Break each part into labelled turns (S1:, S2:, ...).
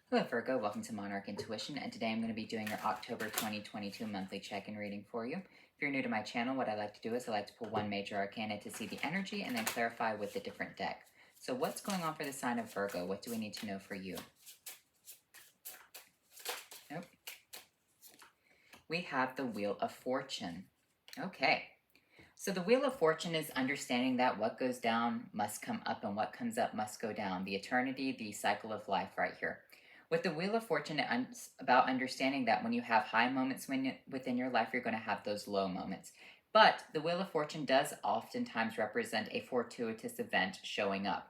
S1: Hello Virgo, welcome to Monarch Intuition, and today I'm going to be doing your October 2022 monthly check-in reading for you. If you're new to my channel, what I like to do is I like to pull one major arcana to see the energy and then clarify with a different deck. So what's going on for the sign of Virgo? What do we need to know for you? Nope. We have the Wheel of Fortune. Okay. So the Wheel of Fortune is understanding that what goes down must come up and what comes up must go down. The eternity, the cycle of life right here. With the Wheel of Fortune, it's about understanding that when you have high moments within your life, you're going to have those low moments. But the Wheel of Fortune does oftentimes represent a fortuitous event showing up.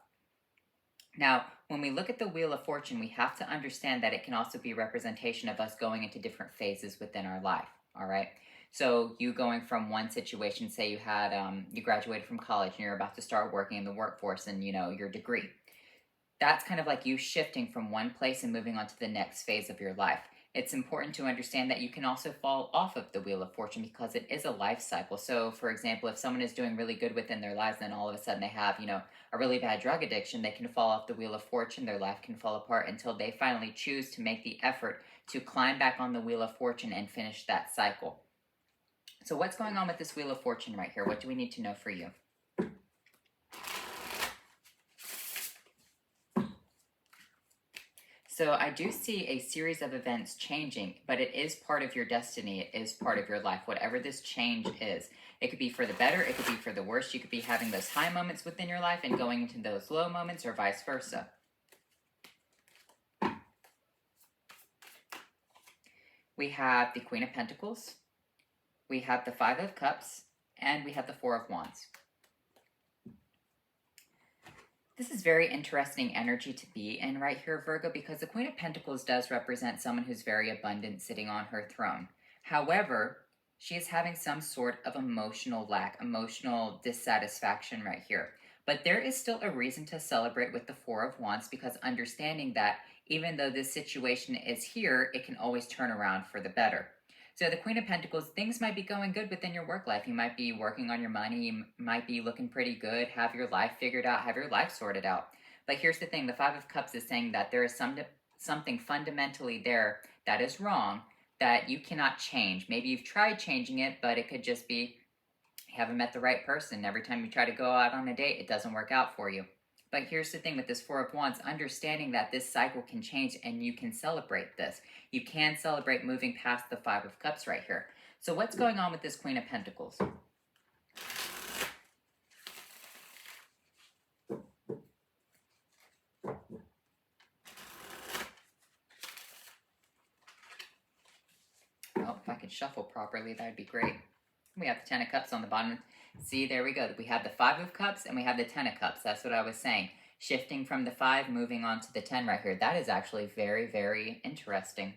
S1: Now, when we look at the Wheel of Fortune, we have to understand that it can also be a representation of us going into different phases within our life, all right? So you going from one situation, say you had, you graduated from college and you're about to start working in the workforce and, your degree. That's kind of like you shifting from one place and moving on to the next phase of your life. It's important to understand that you can also fall off of the Wheel of Fortune because it is a life cycle. So, for example, if someone is doing really good within their lives, then all of a sudden they have, a really bad drug addiction, they can fall off the Wheel of Fortune. Their life can fall apart until they finally choose to make the effort to climb back on the Wheel of Fortune and finish that cycle. So what's going on with this Wheel of Fortune right here? What do we need to know for you? So I do see a series of events changing, but it is part of your destiny. It is part of your life, whatever this change is. It could be for the better. It could be for the worse. You could be having those high moments within your life and going into those low moments, or vice versa. We have the Queen of Pentacles. We have the Five of Cups. And we have the Four of Wands. This is very interesting energy to be in right here, Virgo, because the Queen of Pentacles does represent someone who's very abundant sitting on her throne. However, she is having some sort of emotional lack, emotional dissatisfaction right here. But there is still a reason to celebrate with the Four of Wands, because understanding that even though this situation is here, it can always turn around for the better. So the Queen of Pentacles, things might be going good within your work life. You might be working on your money. You might be looking pretty good, have your life figured out, have your life sorted out. But here's the thing. The Five of Cups is saying that there is something fundamentally there that is wrong that you cannot change. Maybe you've tried changing it, but it could just be you haven't met the right person. Every time you try to go out on a date, it doesn't work out for you. But here's the thing with this Four of Wands, understanding that this cycle can change and you can celebrate this. You can celebrate moving past the Five of Cups right here. So what's going on with this Queen of Pentacles? Well, if I could shuffle properly, that would be great. We have the Ten of Cups on the bottom. See, there we go. We have the Five of Cups and we have the Ten of Cups. That's what I was saying. Shifting from the 5, moving on to the 10 right here. That is actually very, very interesting.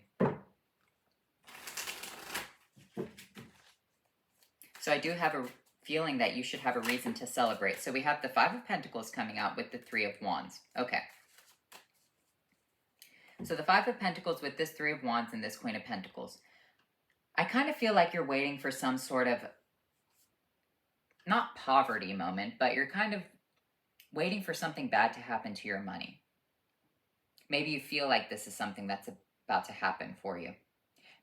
S1: So I do have a feeling that you should have a reason to celebrate. So we have the Five of Pentacles coming out with the Three of Wands. Okay. So the Five of Pentacles with this Three of Wands and this Queen of Pentacles. I kind of feel like you're waiting for some sort of, not poverty moment, but you're kind of waiting for something bad to happen to your money. Maybe you feel like this is something that's about to happen for you.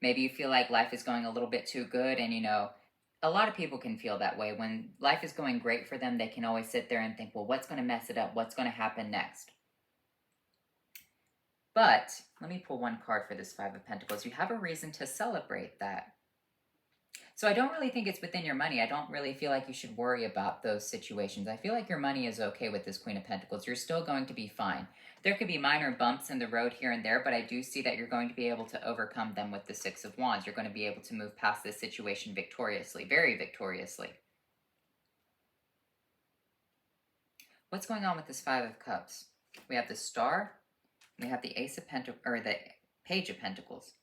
S1: Maybe you feel like life is going a little bit too good, and a lot of people can feel that way. When life is going great for them, they can always sit there and think, well, what's going to mess it up? What's going to happen next? But let me pull one card for this Five of Pentacles. You have a reason to celebrate that. So I don't really think it's within your money. I don't really feel like you should worry about those situations. I feel like your money is okay with this Queen of Pentacles. You're still going to be fine. There could be minor bumps in the road here and there, but I do see that you're going to be able to overcome them with the Six of Wands. You're going to be able to move past this situation victoriously, very victoriously. What's going on with this Five of Cups? We have the Star, we have the Ace of Pentacles, or the Page of Pentacles.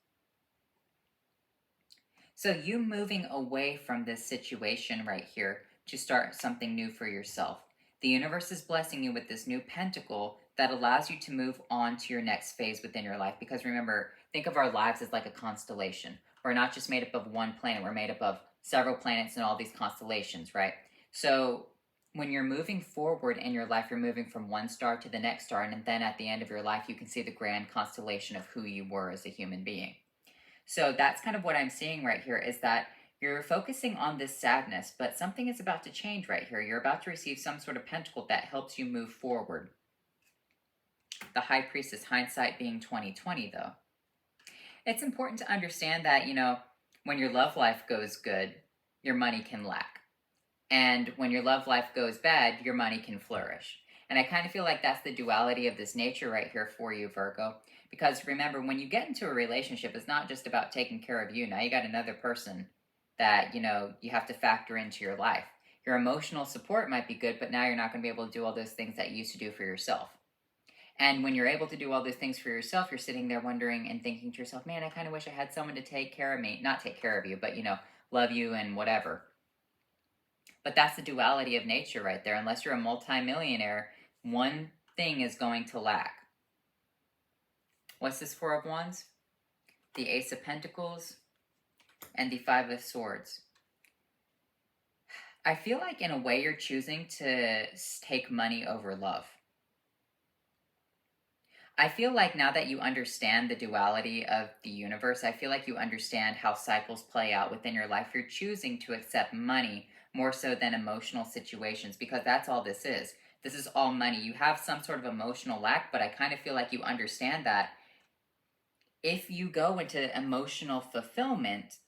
S1: So you moving away from this situation right here to start something new for yourself. The universe is blessing you with this new pentacle that allows you to move on to your next phase within your life. Because remember, think of our lives as like a constellation. We're not just made up of one planet. We're made up of several planets and all these constellations, right? So when you're moving forward in your life, you're moving from one star to the next star, and then at the end of your life, you can see the grand constellation of who you were as a human being. So that's kind of what I'm seeing right here, is that you're focusing on this sadness, but something is about to change right here. You're about to receive some sort of pentacle that helps you move forward. The High Priestess, hindsight being 2020, though. It's important to understand that, when your love life goes good, your money can lack. And when your love life goes bad, your money can flourish. And I kind of feel like that's the duality of this nature right here for you, Virgo. Because remember, when you get into a relationship, it's not just about taking care of you. Now you got another person that, you have to factor into your life. Your emotional support might be good, but now you're not going to be able to do all those things that you used to do for yourself. And when you're able to do all those things for yourself, you're sitting there wondering and thinking to yourself, man, I kind of wish I had someone to take care of me. Not take care of you, but, love you and whatever. But that's the duality of nature right there. Unless you're a multimillionaire, one thing is going to lack. What's this Four of Wands? The Ace of Pentacles and the Five of Swords. I feel like in a way you're choosing to take money over love. I feel like now that you understand the duality of the universe, I feel like you understand how cycles play out within your life. You're choosing to accept money more so than emotional situations, because that's all this is. This is all money. You have some sort of emotional lack, but I kind of feel like you understand that if you go into emotional fulfillment,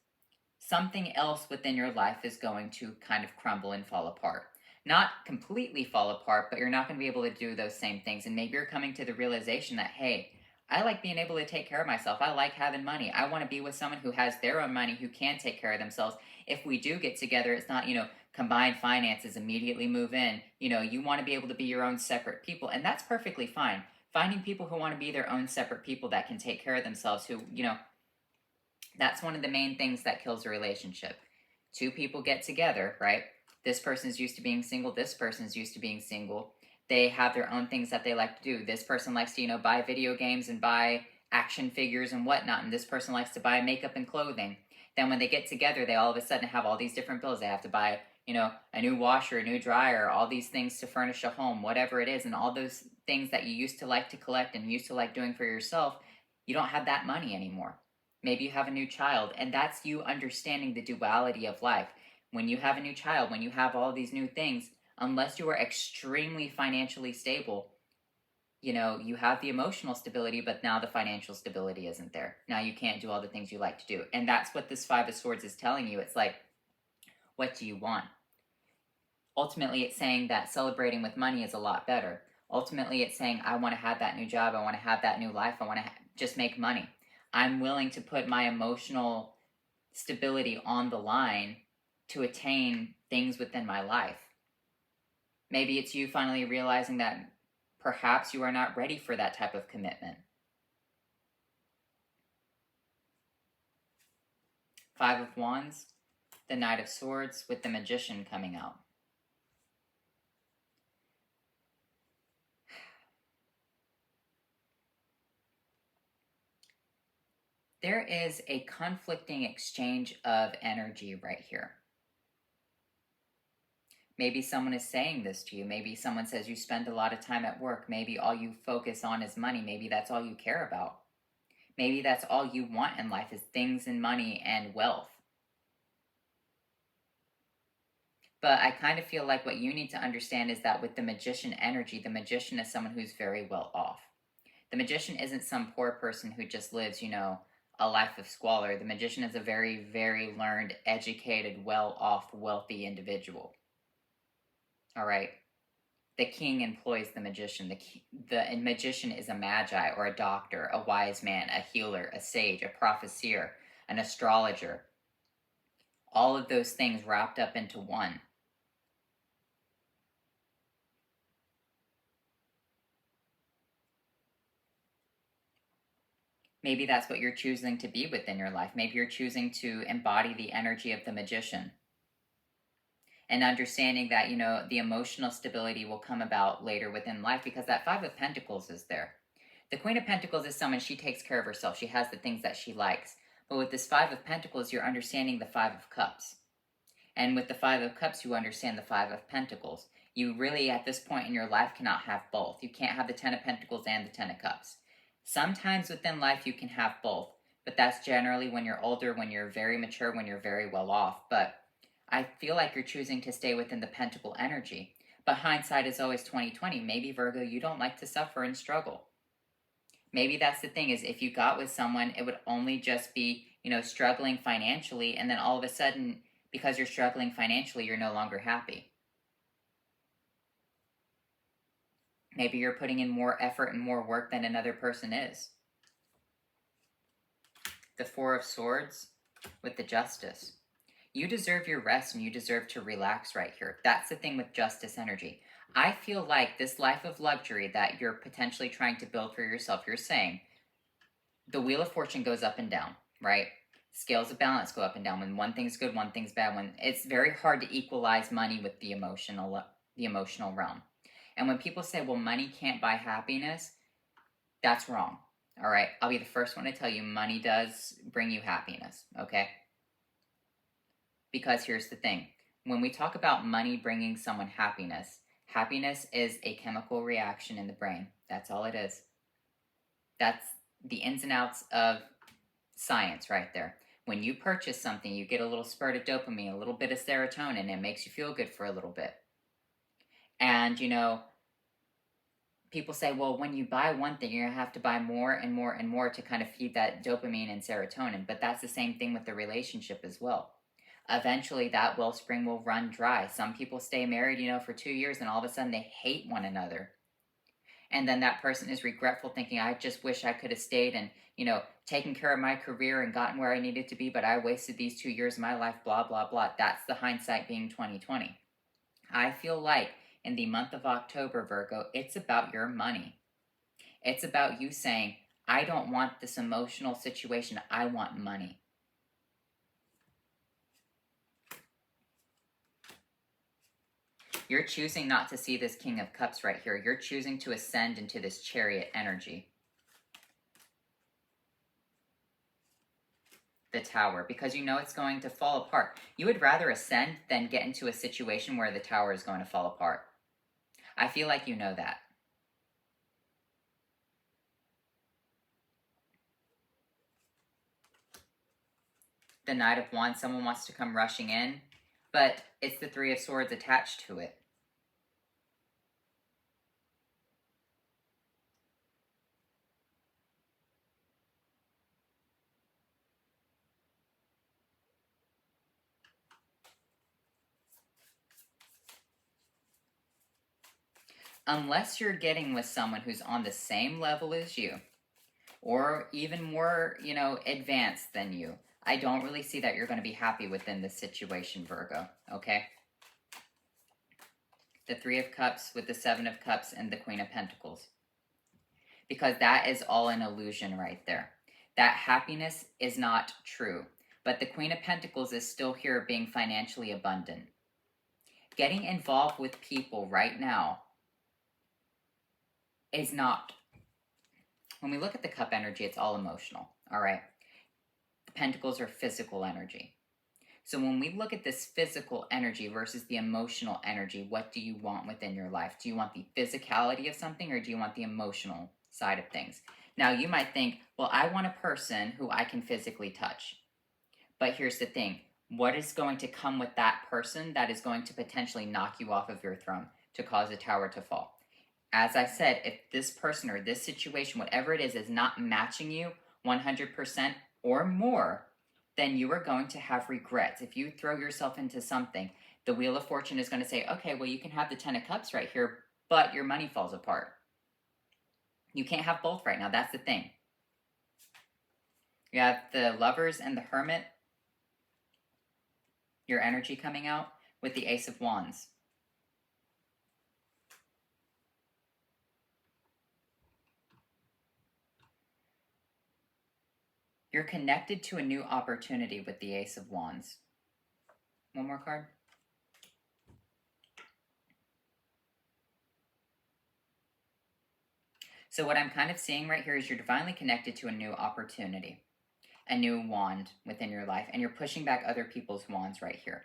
S1: something else within your life is going to kind of crumble and fall apart. Not completely fall apart, but you're not going to be able to do those same things. And maybe you're coming to the realization that, hey, I like being able to take care of myself. I like having money. I want to be with someone who has their own money, who can take care of themselves. If we do get together, it's not, combined finances, immediately move in. You want to be able to be your own separate people. And that's perfectly fine. Finding people who want to be their own separate people that can take care of themselves, who, that's one of the main things that kills a relationship. Two people get together, right? This person's used to being single. This person's used to being single. They have their own things that they like to do. This person likes to, buy video games and buy action figures and whatnot. And this person likes to buy makeup and clothing. Then when they get together, they all of a sudden have all these different bills. They have to buy, a new washer, a new dryer, all these things to furnish a home, whatever it is. And all those things that you used to like to collect and used to like doing for yourself, you don't have that money anymore. Maybe you have a new child, and that's you understanding the duality of life. When you have a new child, when you have all these new things, unless you are extremely financially stable, you have the emotional stability, but now the financial stability isn't there. Now you can't do all the things you like to do. And that's what this Five of Swords is telling you. It's like, what do you want? Ultimately, it's saying that celebrating with money is a lot better. Ultimately, it's saying, I want to have that new job. I want to have that new life. I want to just make money. I'm willing to put my emotional stability on the line to attain things within my life. Maybe it's you finally realizing that perhaps you are not ready for that type of commitment. Five of Wands, the Knight of Swords with the Magician coming out. There is a conflicting exchange of energy right here. Maybe someone is saying this to you. Maybe someone says you spend a lot of time at work. Maybe all you focus on is money. Maybe that's all you care about. Maybe that's all you want in life is things and money and wealth. But I kind of feel like what you need to understand is that with the Magician energy, the Magician is someone who's very well off. The Magician isn't some poor person who just lives, a life of squalor. The Magician is a very, very learned, educated, well-off, wealthy individual. All right. The king employs the magician. The magician is a magi or a doctor, a wise man, a healer, a sage, a prophesier, an astrologer. All of those things wrapped up into one. Maybe that's what you're choosing to be within your life. Maybe you're choosing to embody the energy of the magician. And understanding that, the emotional stability will come about later within life because that Five of Pentacles is there. The Queen of Pentacles is someone, she takes care of herself. She has the things that she likes. But with this Five of Pentacles, you're understanding the Five of Cups. And with the Five of Cups, you understand the Five of Pentacles. You really, at this point in your life, cannot have both. You can't have the Ten of Pentacles and the Ten of Cups. Sometimes within life you can have both, but that's generally when you're older, when you're very mature, when you're very well off. But I feel like you're choosing to stay within the Pentacle energy. But hindsight is always 2020. Maybe, Virgo, you don't like to suffer and struggle. Maybe that's the thing, is if you got with someone, it would only just be, struggling financially, and then all of a sudden, because you're struggling financially, you're no longer happy. Maybe you're putting in more effort and more work than another person is. The Four of Swords with the Justice. You deserve your rest and you deserve to relax right here. That's the thing with Justice energy. I feel like this life of luxury that you're potentially trying to build for yourself, you're saying the Wheel of Fortune goes up and down, right? Scales of balance go up and down. When one thing's good, one thing's bad. When it's very hard to equalize money with the emotional realm. And when people say, well, money can't buy happiness, that's wrong. All right, I'll be the first one to tell you money does bring you happiness, okay? Because here's the thing. When we talk about money bringing someone happiness, happiness is a chemical reaction in the brain. That's all it is. That's the ins and outs of science right there. When you purchase something, you get a little spurt of dopamine, a little bit of serotonin. It makes you feel good for a little bit. And, people say, well, when you buy one thing, you're going to have to buy more and more and more to kind of feed that dopamine and serotonin. But that's the same thing with the relationship as well. Eventually, that wellspring will run dry. Some people stay married, for 2 years, and all of a sudden they hate one another. And then that person is regretful, thinking, I just wish I could have stayed and, taken care of my career and gotten where I needed to be, but I wasted these 2 years of my life, blah, blah, blah. That's the hindsight being 2020. I feel like in the month of October, Virgo, it's about your money. It's about you saying, I don't want this emotional situation. I want money. You're choosing not to see this King of Cups right here. You're choosing to ascend into this Chariot energy. The Tower, because you know it's going to fall apart. You would rather ascend than get into a situation where the Tower is going to fall apart. I feel like you know that. The Knight of Wands, someone wants to come rushing in, but it's the Three of Swords attached to it. Unless you're getting with someone who's on the same level as you, or even more, advanced than you, I don't really see that you're going to be happy within this situation, Virgo, okay? The Three of Cups with the Seven of Cups and the Queen of Pentacles. Because that is all an illusion right there. That happiness is not true. But the Queen of Pentacles is still here being financially abundant. Getting involved with people right now is not. When we look at the cup energy, it's all emotional, all right? The pentacles are physical energy. So when we look at this physical energy versus the emotional energy, what do you want within your life? Do you want the physicality of something, or do you want the emotional side of things? Now, you might think, well, I want a person who I can physically touch. But here's the thing. What is going to come with that person that is going to potentially knock you off of your throne to cause a tower to fall? As I said, if this person or this situation, whatever it is not matching you 100% or more, then you are going to have regrets. If you throw yourself into something, the Wheel of Fortune is going to say, okay, well, you can have the Ten of Cups right here, but your money falls apart. You can't have both right now. That's the thing. You have the Lovers and the Hermit, your energy coming out with the Ace of Wands. You're connected to a new opportunity with the Ace of Wands. One more card. So what I'm kind of seeing right here is you're divinely connected to a new opportunity, a new wand within your life, and you're pushing back other people's wands right here.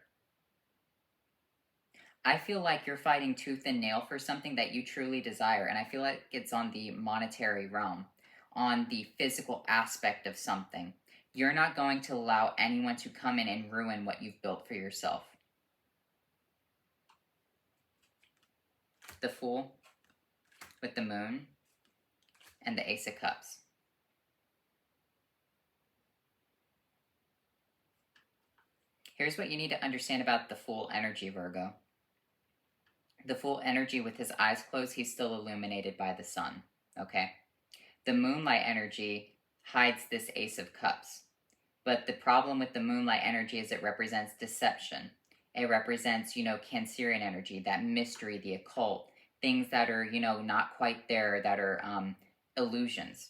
S1: I feel like you're fighting tooth and nail for something that you truly desire. And I feel like it's on the monetary realm, on the physical aspect of something. You're not going to allow anyone to come in and ruin what you've built for yourself. The Fool with the Moon and the Ace of Cups. Here's what you need to understand about the Fool energy, Virgo. The Fool energy, with his eyes closed, he's still illuminated by the sun, okay? The Moonlight energy hides this Ace of Cups. But the problem with the Moonlight energy is it represents deception. It represents, Cancerian energy, that mystery, the occult, things that are, not quite there, that are illusions.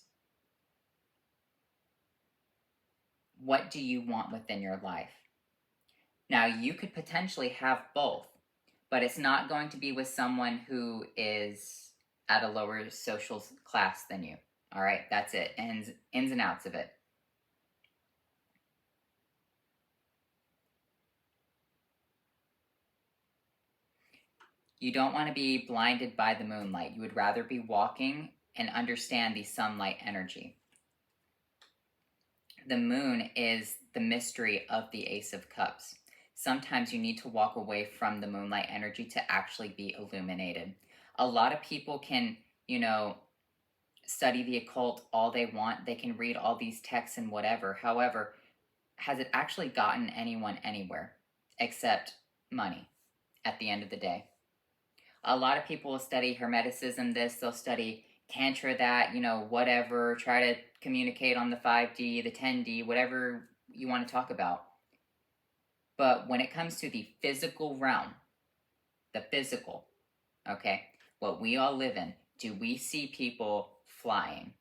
S1: What do you want within your life? Now, you could potentially have both, but it's not going to be with someone who is at a lower social class than you. All right, that's it. Ins and outs of it. You don't want to be blinded by the moonlight. You would rather be walking and understand the sunlight energy. The moon is the mystery of the Ace of Cups. Sometimes you need to walk away from the moonlight energy to actually be illuminated. A lot of people can, study the occult all they want. They can read all these texts and whatever. However, has it actually gotten anyone anywhere except money at the end of the day? A lot of people will study Hermeticism this, they'll study Tantra that, whatever, try to communicate on the 5D, the 10D, whatever you want to talk about. But when it comes to the physical realm, the physical, okay, what we all live in, do we see people flying?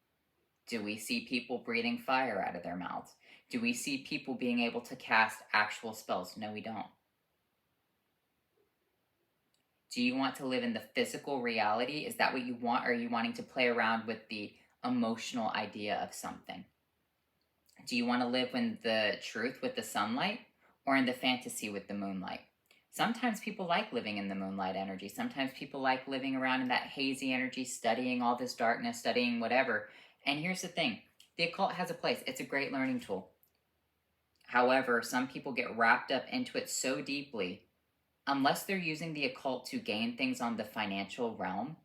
S1: Do we see people breathing fire out of their mouths? Do we see people being able to cast actual spells? No, we don't. Do you want to live in the physical reality? Is that what you want? Or are you wanting to play around with the emotional idea of something? Do you want to live in the truth with the sunlight or in the fantasy with the moonlight? Sometimes people like living in the moonlight energy. Sometimes people like living around in that hazy energy, studying all this darkness, studying whatever. And here's the thing. The occult has a place. It's a great learning tool. However, some people get wrapped up into it so deeply, unless they're using the occult to gain things on the financial realm,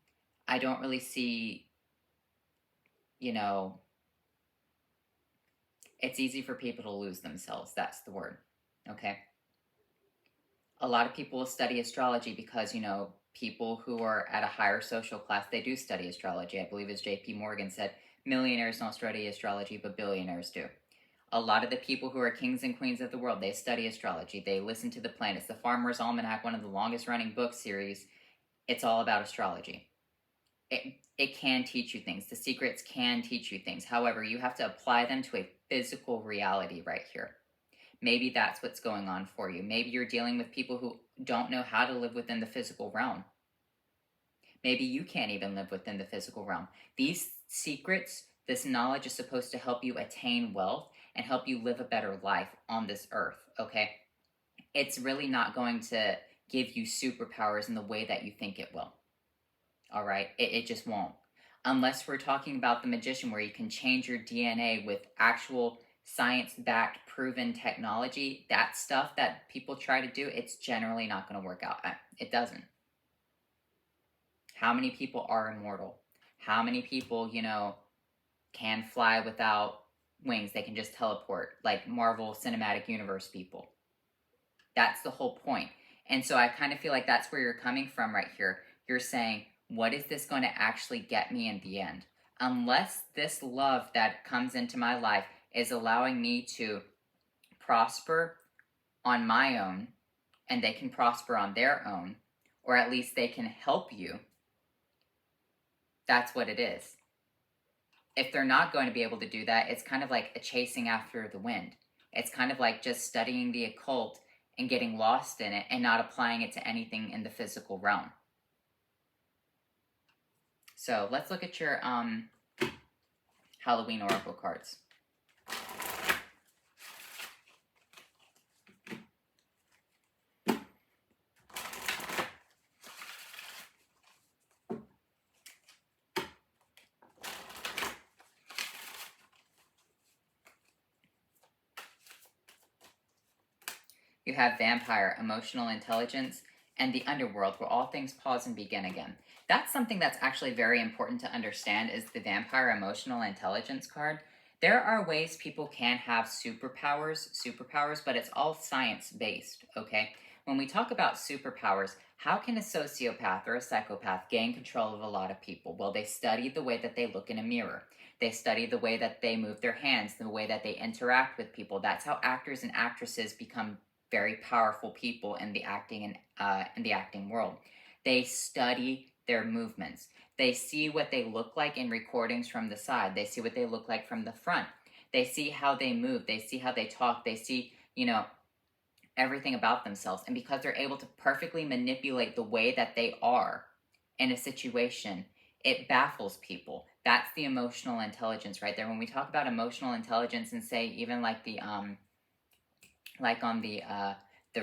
S1: I don't really see, it's easy for people to lose themselves. That's the word, okay? A lot of people will study astrology because, people who are at a higher social class, they do study astrology. I believe as J.P. Morgan said, millionaires don't study astrology, but billionaires do. A lot of the people who are kings and queens of the world, they study astrology. They listen to the planets. The Farmer's Almanac, one of the longest running book series, it's all about astrology. It can teach you things. The secrets can teach you things. However, you have to apply them to a physical reality right here. Maybe that's what's going on for you. Maybe you're dealing with people who don't know how to live within the physical realm. Maybe you can't even live within the physical realm. These secrets, this knowledge is supposed to help you attain wealth and help you live a better life on this earth, okay? It's really not going to give you superpowers in the way that you think it will, all right? It just won't. Unless we're talking about the magician where you can change your DNA with actual science-backed, proven technology, that stuff that people try to do, it's generally not going to work out. It doesn't. How many people are immortal? How many people, can fly without wings? They can just teleport, like Marvel Cinematic Universe people. That's the whole point. And so I kind of feel like that's where you're coming from right here. You're saying, what is this going to actually get me in the end? Unless this love that comes into my life is allowing me to prosper on my own, and they can prosper on their own, or at least they can help you, that's what it is. If they're not going to be able to do that, it's kind of like a chasing after the wind. It's kind of like just studying the occult and getting lost in it and not applying it to anything in the physical realm. So let's look at your Halloween Oracle cards. You have vampire, emotional intelligence, and the underworld, where all things pause and begin again. That's something that's actually very important to understand is the vampire emotional intelligence card. There are ways people can have superpowers, but it's all science based, okay? When we talk about superpowers, how can a sociopath or a psychopath gain control of a lot of people? Well, they study the way that they look in a mirror. They study the way that they move their hands, the way that they interact with people. That's how actors and actresses become very powerful people in the acting world. They study their movements. They see what they look like in recordings from the side. They see what they look like from the front. They see how they move. They see how they talk. They see, everything about themselves. And because they're able to perfectly manipulate the way that they are in a situation, it baffles people. That's the emotional intelligence right there. When we talk about emotional intelligence and say even like on the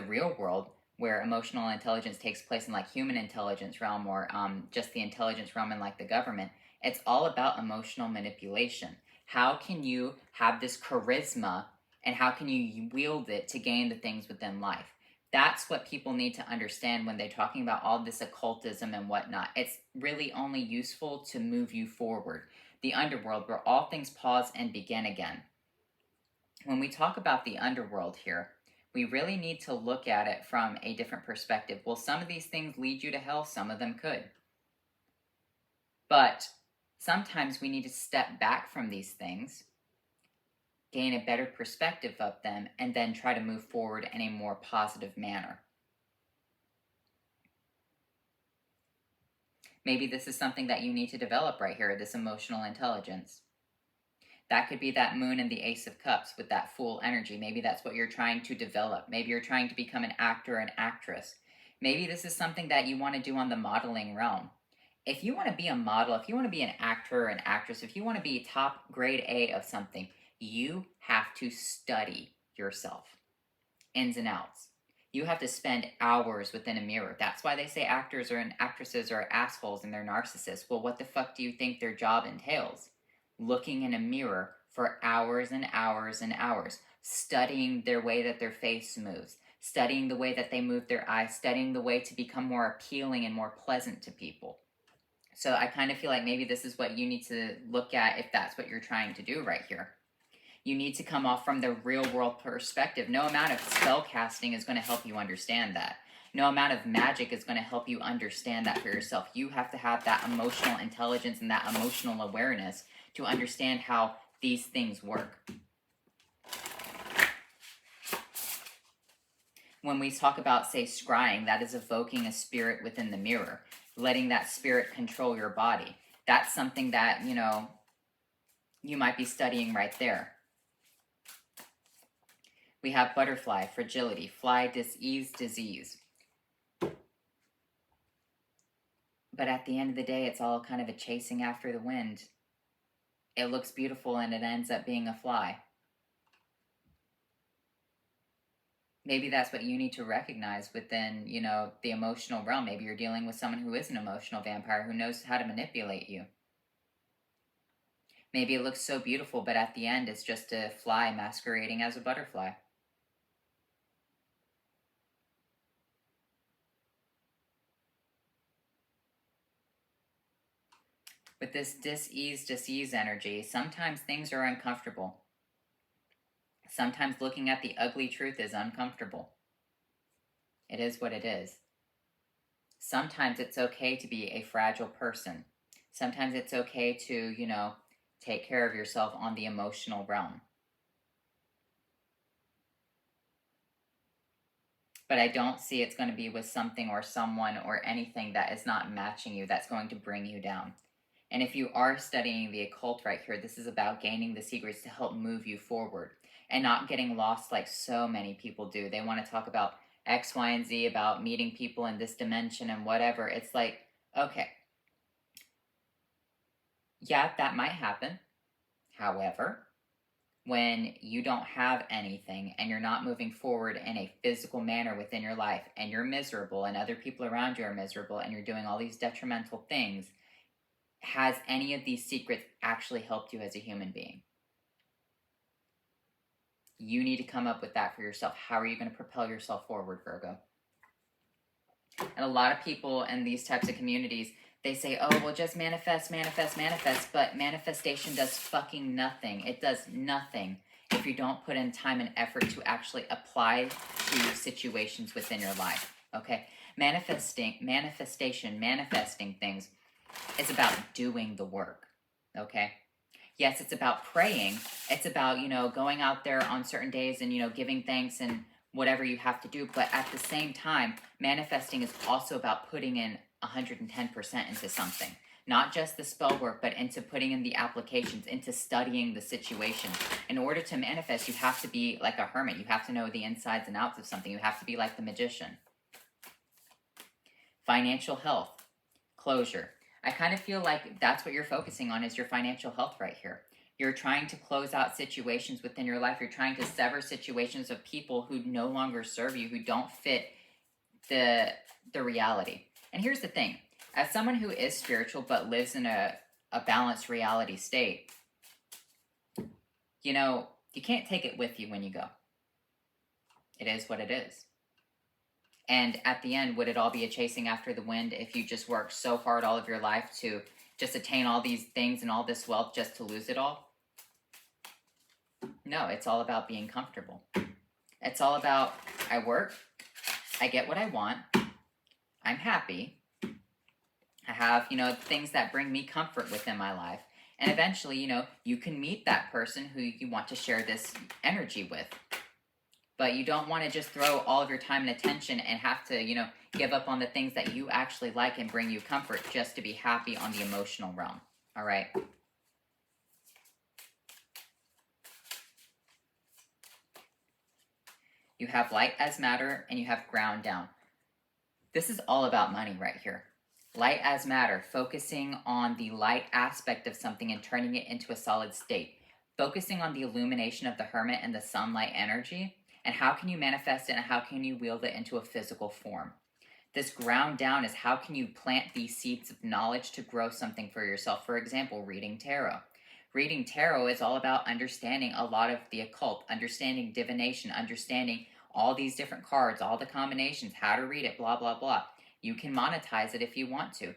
S1: real world, where emotional intelligence takes place in like human intelligence realm, or just the intelligence realm in like the government, it's all about emotional manipulation. How can you have this charisma, and how can you wield it to gain the things within life? That's what people need to understand when they're talking about all this occultism and whatnot. It's really only useful to move you forward. The underworld, where all things pause and begin again. When we talk about the underworld here, we really need to look at it from a different perspective. Well, some of these things lead you to hell, some of them could. But sometimes we need to step back from these things, gain a better perspective of them, and then try to move forward in a more positive manner. Maybe this is something that you need to develop right here, this emotional intelligence. That could be that moon and the ace of cups with that Fool energy. Maybe that's what you're trying to develop. Maybe you're trying to become an actor or an actress. Maybe this is something that you want to do on the modeling realm. If you want to be a model, if you want to be an actor or an actress, if you want to be top grade A of something, you have to study yourself, ins and outs. You have to spend hours within a mirror. That's why they say actors and actresses are assholes and they're narcissists. Well, what the fuck do you think their job entails? Looking in a mirror for hours and hours and hours, studying their way that their face moves, studying the way that they move their eyes, studying the way to become more appealing and more pleasant to people. So I kind of feel like maybe this is what you need to look at if that's what you're trying to do right here. You need to come off from the real world perspective. No amount of spell casting is going to help you understand that. No amount of magic is going to help you understand that for yourself. You have to have that emotional intelligence and that emotional awareness to understand how these things work. When we talk about, say, scrying, that is evoking a spirit within the mirror, letting that spirit control your body. That's something that, you might be studying right there. We have butterfly, fragility, fly, dis-ease, disease. But at the end of the day, it's all kind of a chasing after the wind. It looks beautiful and it ends up being a fly. Maybe that's what you need to recognize within, the emotional realm. Maybe you're dealing with someone who is an emotional vampire who knows how to manipulate you. Maybe it looks so beautiful, but at the end, it's just a fly masquerading as a butterfly. With this dis-ease energy, sometimes things are uncomfortable. Sometimes looking at the ugly truth is uncomfortable. It is what it is. Sometimes it's okay to be a fragile person. Sometimes it's okay to, take care of yourself on the emotional realm. But I don't see it's going to be with something or someone or anything that is not matching you, that's going to bring you down. And if you are studying the occult right here, this is about gaining the secrets to help move you forward and not getting lost like so many people do. They want to talk about X, Y, and Z, about meeting people in this dimension and whatever. It's like, okay, yeah, that might happen. However, when you don't have anything and you're not moving forward in a physical manner within your life, and you're miserable and other people around you are miserable and you're doing all these detrimental things, has any of these secrets actually helped you as a human being? You need to come up with that for yourself. How are you going to propel yourself forward, Virgo? And a lot of people in these types of communities, they say, oh, well, just manifest, manifest, manifest. But manifestation does fucking nothing. It does nothing if you don't put in time and effort to actually apply to situations within your life. Okay? Manifesting things is about doing the work. Okay? Yes, it's about praying. It's about, going out there on certain days and, giving thanks and whatever you have to do. But at the same time, manifesting is also about putting in 110% into something. Not just the spell work, but into putting in the applications, into studying the situation. In order to manifest, you have to be like a hermit. You have to know the insides and outs of something. You have to be like the magician. Financial health, closure. I kind of feel like that's what you're focusing on is your financial health right here. You're trying to close out situations within your life. You're trying to sever situations of people who no longer serve you, who don't fit the reality. And here's the thing. As someone who is spiritual but lives in a balanced reality state, you can't take it with you when you go. It is what it is. And at the end, would it all be a chasing after the wind if you just worked so hard all of your life to just attain all these things and all this wealth just to lose it all? No, it's all about being comfortable. It's all about, I work, I get what I want, I'm happy, I have, things that bring me comfort within my life. And eventually, you can meet that person who you want to share this energy with. But you don't want to just throw all of your time and attention and have to, give up on the things that you actually like and bring you comfort just to be happy on the emotional realm. All right? You have light as matter and you have ground down. This is all about money right here. Light as matter, focusing on the light aspect of something and turning it into a solid state. Focusing on the illumination of the hermit and the sunlight energy. And how can you manifest it and how can you wield it into a physical form? This ground down is how can you plant these seeds of knowledge to grow something for yourself. For example, reading tarot. Reading tarot is all about understanding a lot of the occult, understanding divination, understanding all these different cards, all the combinations, how to read it, blah, blah, blah. You can monetize it if you want to,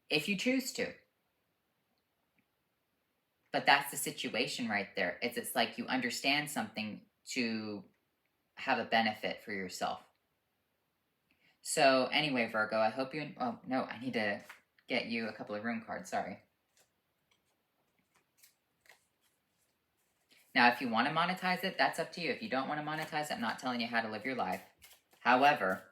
S1: if you choose to. But that's the situation right there. It's like you understand something to have a benefit for yourself. So anyway, Virgo, I hope you... Oh, no, I need to get you a couple of room cards. Sorry. Now, if you want to monetize it, that's up to you. If you don't want to monetize it, I'm not telling you how to live your life. However,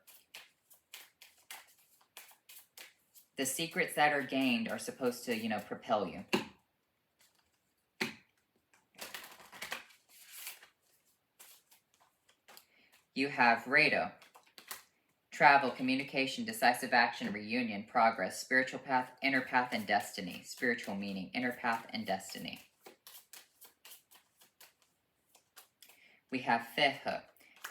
S1: the secrets that are gained are supposed to, propel you. You have Rado. Travel, communication, decisive action, reunion, progress, spiritual path, inner path, and destiny. Spiritual meaning, inner path, and destiny. We have Feho.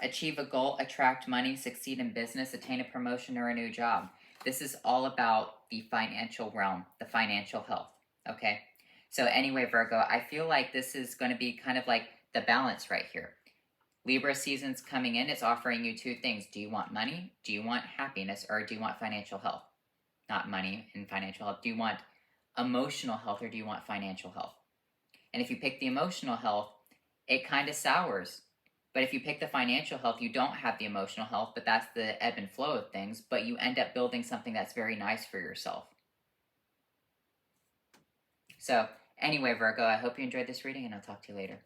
S1: Achieve a goal, attract money, succeed in business, attain a promotion or a new job. This is all about the financial realm, the financial health, okay? So anyway, Virgo, I feel like this is going to be kind of like the balance right here. Libra season's coming in. It's offering you two things. Do you want money? Do you want happiness? Or do you want financial health? Not money and financial health. Do you want emotional health or do you want financial health? And if you pick the emotional health, it kind of sours. But if you pick the financial health, you don't have the emotional health, but that's the ebb and flow of things. But you end up building something that's very nice for yourself. So anyway, Virgo, I hope you enjoyed this reading and I'll talk to you later.